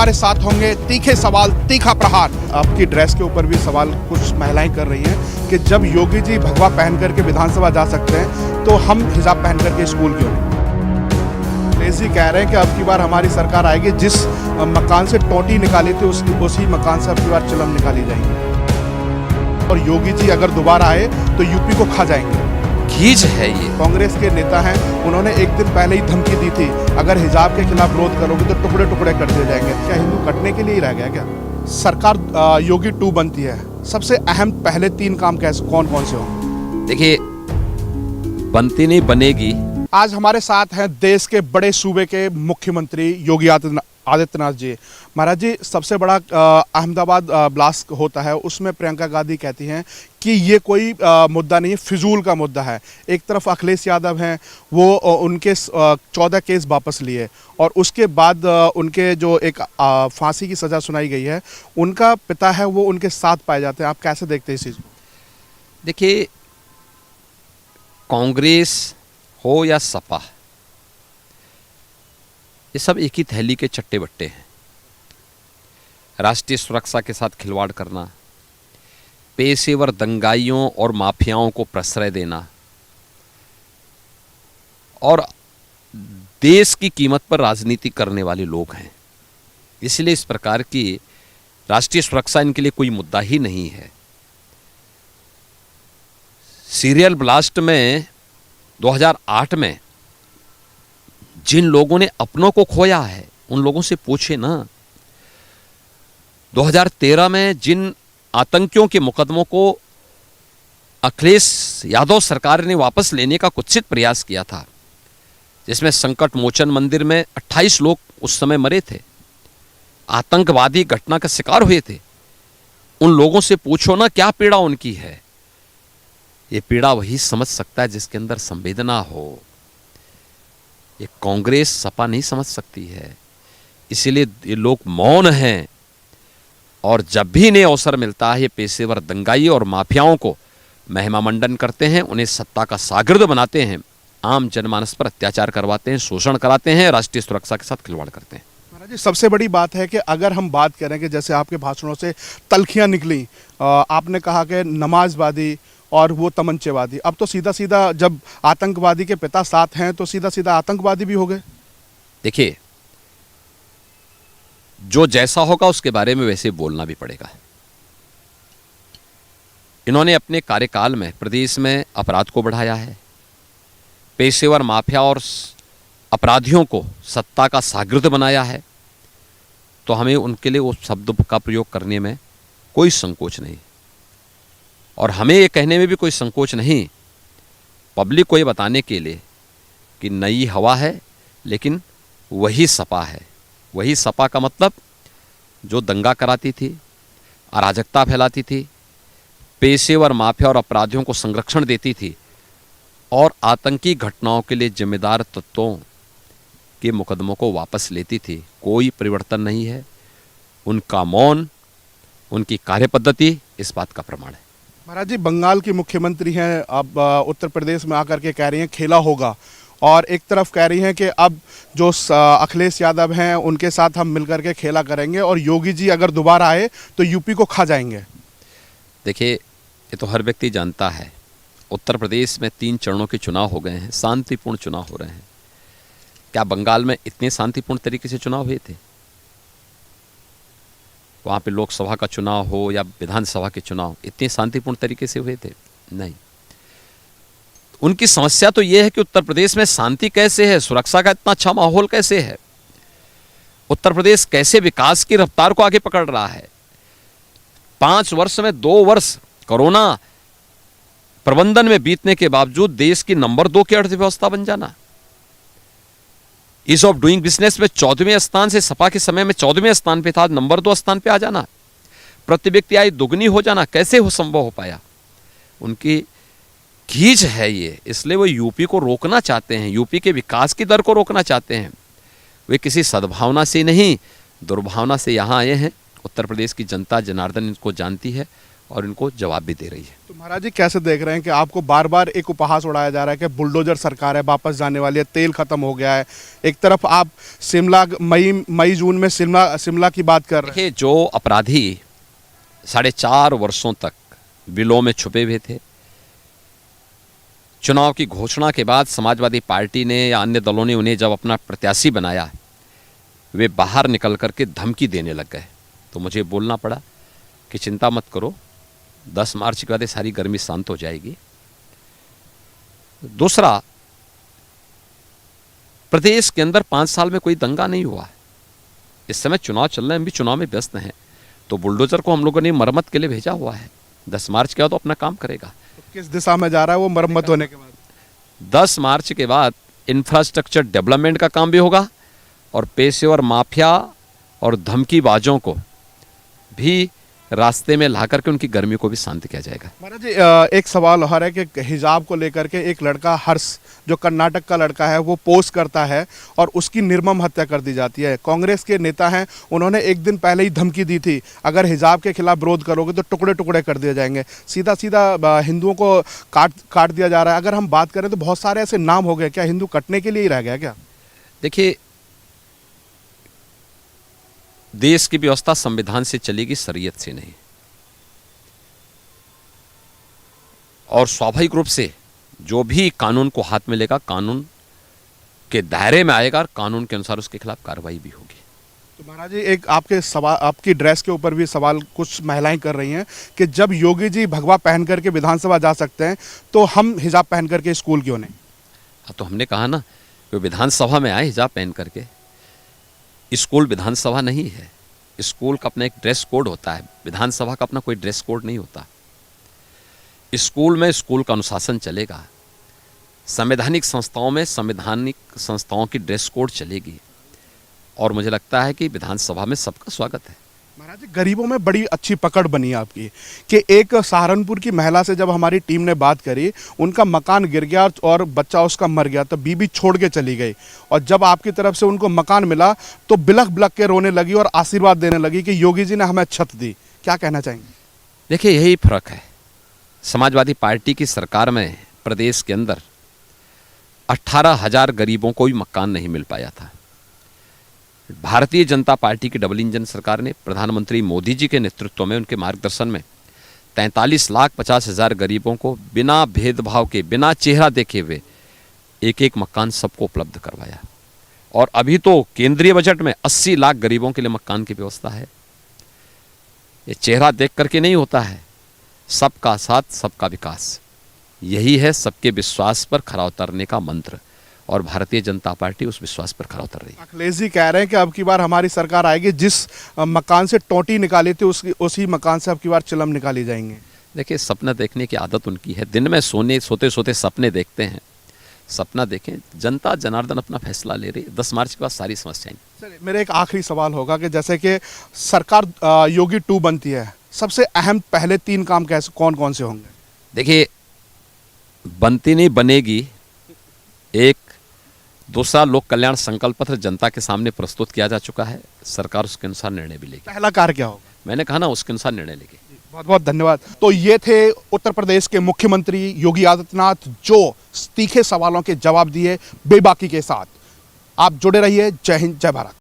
हमारे साथ होंगे तीखे सवाल तीखा प्रहार। आपकी ड्रेस के ऊपर भी सवाल कुछ महिलाएं कर रही हैं कि जब योगी जी भगवा पहन करके विधानसभा जा सकते हैं तो हम हिजाब पहन करके स्कूल क्यों नहीं। लेजी कह रहे हैं कि अब की बार हमारी सरकार आएगी, जिस मकान से टोटी निकाली थी उसी मकान से अब की बार चिलम निकाली जाएंगी और योगी जी अगर दोबारा आए तो यूपी को खा जाएंगे। खींच है ये। कांग्रेस के नेता हैं, उन्होंने एक दिन पहले ही धमकी दी थी, अगर हिजाब के खिलाफ विरोध करोगे तो टुकड़े टुकड़े कर दिए जाएंगे। क्या हिंदू कटने के लिए ही रह गया क्या? सरकार योगी 2 बनती है, सबसे अहम पहले 3 काम कैसे कौन कौन से हों? देखिए, बनती नहीं बनेगी। आज हमारे साथ हैं देश के बड़े सूबे के मुख्यमंत्री योगी आदित्यनाथ जी। महाराज जी, सबसे बड़ा अहमदाबाद ब्लास्ट होता है, उसमें प्रियंका गांधी कहती हैं कि ये कोई मुद्दा नहीं है, फिजूल का मुद्दा है। एक तरफ अखिलेश यादव हैं, वो उनके 14 केस वापस लिए और उसके बाद उनके जो एक फांसी की सज़ा सुनाई गई है, उनका पिता है वो उनके साथ पाए जाते हैं। आप कैसे देखते हैं इस चीज़ को? देखिए, कांग्रेस हो या सपा, ये सब एक ही थैली के चट्टे बट्टे हैं। राष्ट्रीय सुरक्षा के साथ खिलवाड़ करना, पेशेवर दंगाइयों और माफियाओं को प्रश्रय देना और देश की कीमत पर राजनीति करने वाले लोग हैं। इसलिए इस प्रकार की राष्ट्रीय सुरक्षा इनके लिए कोई मुद्दा ही नहीं है। सीरियल ब्लास्ट में 2008 में जिन लोगों ने अपनों को खोया है उन लोगों से पूछे ना। 2013 में जिन आतंकियों के मुकदमों को अखिलेश यादव सरकार ने वापस लेने का कुत्सित प्रयास किया था, जिसमें संकट मोचन मंदिर में 28 लोग उस समय मरे थे, आतंकवादी घटना का शिकार हुए थे, उन लोगों से पूछो ना क्या पीड़ा उनकी है। ये पीड़ा वही समझ सकता है जिसके अंदर संवेदना हो। ये कांग्रेस सपा नहीं समझ सकती है, इसीलिए ये लोग मौन हैं और जब भी इन्हें अवसर मिलता है ये पेशेवर दंगाई और माफियाओं को महिमा मंडन करते हैं, उन्हें सत्ता का शागिर्द बनाते हैं, आम जनमानस पर अत्याचार करवाते हैं, शोषण कराते हैं, राष्ट्रीय सुरक्षा के साथ खिलवाड़ करते हैं। महाराज जी, सबसे बड़ी बात है कि अगर हम बात करें कि जैसे आपके भाषणों से तल्खियां निकली, आपने कहा कि नमाजवादी और वो तमंचेवादी, अब तो सीधा सीधा जब आतंकवादी के पिता साथ हैं तो सीधा सीधा आतंकवादी भी हो गए। देखिए, जो जैसा होगा उसके बारे में वैसे बोलना भी पड़ेगा। इन्होंने अपने कार्यकाल में प्रदेश में अपराध को बढ़ाया है, पेशेवर माफिया और अपराधियों को सत्ता का शागिर्द बनाया है, तो हमें उनके लिए उस शब्द का प्रयोग करने में कोई संकोच नहीं और हमें ये कहने में भी कोई संकोच नहीं, पब्लिक को ये बताने के लिए कि नई हवा है लेकिन वही सपा है। वही सपा का मतलब जो दंगा कराती थी, अराजकता फैलाती थी, पेशेवर माफिया और अपराधियों को संरक्षण देती थी और आतंकी घटनाओं के लिए जिम्मेदार तत्वों के मुकदमों को वापस लेती थी। कोई परिवर्तन नहीं है। उनका मौन, उनकी कार्यपद्धति इस बात का प्रमाण है। महाराज जी, बंगाल की मुख्यमंत्री हैं, अब उत्तर प्रदेश में आकर के कह रही हैं खेला होगा और एक तरफ कह रही हैं कि अब जो अखिलेश यादव हैं उनके साथ हम मिलकर के खेला करेंगे और योगी जी अगर दोबारा आए तो यूपी को खा जाएंगे। देखिए, ये तो हर व्यक्ति जानता है, उत्तर प्रदेश में 3 चरणों के चुनाव हो गए हैं, शांतिपूर्ण चुनाव हो रहे हैं। क्या बंगाल में इतने शांतिपूर्ण तरीके से चुनाव हुए थे? वहाँ पे लोकसभा का चुनाव हो या विधानसभा के चुनाव इतने शांतिपूर्ण तरीके से हुए थे? नहीं। उनकी समस्या तो यह है कि उत्तर प्रदेश में शांति कैसे है, सुरक्षा का इतना अच्छा माहौल कैसे है, उत्तर प्रदेश कैसे विकास की रफ्तार को आगे पकड़ रहा है। 5 वर्ष में 2 वर्ष कोरोना प्रबंधन में बीतने के बावजूद देश की नंबर 2 की अर्थव्यवस्था बन जाना, ईज ऑफ डूइंग बिजनेस में 14वें स्थान से सपा के समय में 14वें स्थान पे था, नंबर 2 स्थान पे आ जाना, प्रति व्यक्ति आय दुगनी हो जाना, कैसे हो संभव हो पाया? उनकी खींच है ये, इसलिए वो यूपी को रोकना चाहते हैं, यूपी के विकास की दर को रोकना चाहते हैं। वे किसी सद्भावना से नहीं, दुर्भावना से यहाँ आए हैं। उत्तर प्रदेश की जनता जनार्दन इनको जानती है और इनको जवाब भी दे रही है। तो महाराज जी कैसे देख रहे हैं कि आपको बार बार एक उपहास उड़ाया जा रहा है कि बुलडोजर सरकार है, वापस जाने वाली है, तेल खत्म हो गया है। एक तरफ आप शिमला मई जून में शिमला की बात कर रहे हैं। देखिए, जो अपराधी 4.5 वर्षों तक बिलों में छुपे हुए थे, चुनाव की घोषणा के बाद समाजवादी पार्टी ने या अन्य दलों ने उन्हें जब अपना प्रत्याशी बनाया, वे बाहर निकल करके धमकी देने लग गए। तो मुझे बोलना पड़ा कि चिंता मत करो, 10 मार्च के बाद ये सारी गर्मी शांत हो जाएगी। दूसरा, प्रदेश के अंदर 5 साल में कोई दंगा नहीं हुआ है। इस समय चुनाव चल रहे हैं, हम भी चुनाव में व्यस्त हैं। तो बुलडोजर को हम लोगों ने मरम्मत के लिए भेजा हुआ है। 10 मार्च के बाद तो अपना काम करेगा। तो किस दिशा में जा रहा है वो मरम्मत होने के बाद? 10 मार्च के बाद इंफ्रास्ट्रक्चर डेवलपमेंट का काम भी होगा और पेशेवर माफिया और धमकीबाजों को भी रास्ते में ला करके उनकी गर्मी को भी शांत किया जाएगा। महाराज जी एक सवाल और है कि हिजाब को लेकर के एक लड़का हर्ष, जो कर्नाटक का लड़का है, वो पोस्ट करता है और उसकी निर्मम हत्या कर दी जाती है। कांग्रेस के नेता हैं, उन्होंने एक दिन पहले ही धमकी दी थी, अगर हिजाब के खिलाफ विरोध करोगे तो टुकड़े टुकड़े कर दिए जाएंगे। सीधा सीधा हिंदुओं को काट दिया जा रहा है। अगर हम बात करें तो बहुत सारे ऐसे नाम हो गए, क्या हिंदू कटने के लिए ही रह गया क्या? देखिए, देश की व्यवस्था संविधान से चलेगी, शरीयत से नहीं। और स्वाभाविक रूप से जो भी कानून को हाथ में लेगा, कानून के दायरे में आएगा और कानून के अनुसार उसके खिलाफ कार्रवाई भी होगी। तो महाराज जी एक आपके सवाल, आपकी ड्रेस के ऊपर भी सवाल कुछ महिलाएं कर रही हैं कि जब योगी जी भगवा पहन करके विधानसभा जा सकते हैं तो हम हिजाब पहन करके स्कूल क्यों नहीं? तो हमने कहा ना कि विधानसभा में आए हिजाब पहन करके। स्कूल विधानसभा नहीं है। स्कूल का अपना एक ड्रेस कोड होता है, विधानसभा का अपना कोई ड्रेस कोड नहीं होता। स्कूल में स्कूल का अनुशासन चलेगा, संवैधानिक संस्थाओं में संवैधानिक संस्थाओं की ड्रेस कोड चलेगी और मुझे लगता है कि विधानसभा में सबका स्वागत है। महाराज जी गरीबों में बड़ी अच्छी पकड़ बनी है आपकी कि एक सहारनपुर की महिला से जब हमारी टीम ने बात करी, उनका मकान गिर गया और बच्चा उसका मर गया, तो बीबी छोड़ के चली गई और जब आपकी तरफ से उनको मकान मिला तो बिलख बिलख के रोने लगी और आशीर्वाद देने लगी कि योगी जी ने हमें छत दी। क्या कहना चाहेंगे? देखिए, यही फर्क है। समाजवादी पार्टी की सरकार में प्रदेश के अंदर 18,000 गरीबों को भी मकान नहीं मिल पाया था। भारतीय जनता पार्टी की डबल इंजन सरकार ने प्रधानमंत्री मोदी जी के नेतृत्व में, उनके मार्गदर्शन में 43,50,000 गरीबों को बिना भेदभाव के, बिना चेहरा देखे हुए एक एक मकान सबको उपलब्ध करवाया। और अभी तो केंद्रीय बजट में 80 लाख गरीबों के लिए मकान की व्यवस्था है। ये चेहरा देख करके नहीं होता है, सबका साथ सबका विकास, यही है सबके विश्वास पर खरा उतरने का मंत्र और भारतीय जनता पार्टी उस विश्वास पर खरा उतर रही है। अखिलेश जी कह रहे हैं कि अब की बार हमारी सरकार आएगी, जिस मकान से टोटी निकाली थी उसी मकान से अब की बार चिलम निकाली जाएंगे। देखिए, सपना देखने की आदत उनकी है। दिन में सोते सोते सपने देखते हैं। सपना देखें, जनता जनार्दन अपना फैसला ले रही है। 10 मार्च के बाद सारी समस्याएं। चलिए, मेरा एक आखिरी सवाल होगा कि जैसे कि सरकार योगी 2 बनती है, सबसे अहम पहले 3 काम कैसे कौन कौन से होंगे? देखिए, बनती नहीं, बनेगी। एक, दूसरा, लोक कल्याण संकल्प पत्र जनता के सामने प्रस्तुत किया जा चुका है, सरकार उसके अनुसार निर्णय भी लेगी। पहला कार्य क्या होगा? मैंने कहा ना, उसके अनुसार निर्णय लेगी। बहुत बहुत धन्यवाद। तो ये थे उत्तर प्रदेश के मुख्यमंत्री योगी आदित्यनाथ, जो तीखे सवालों के जवाब दिए बेबाकी के साथ। आप जुड़े रहिए। जय हिंद, जय भारत।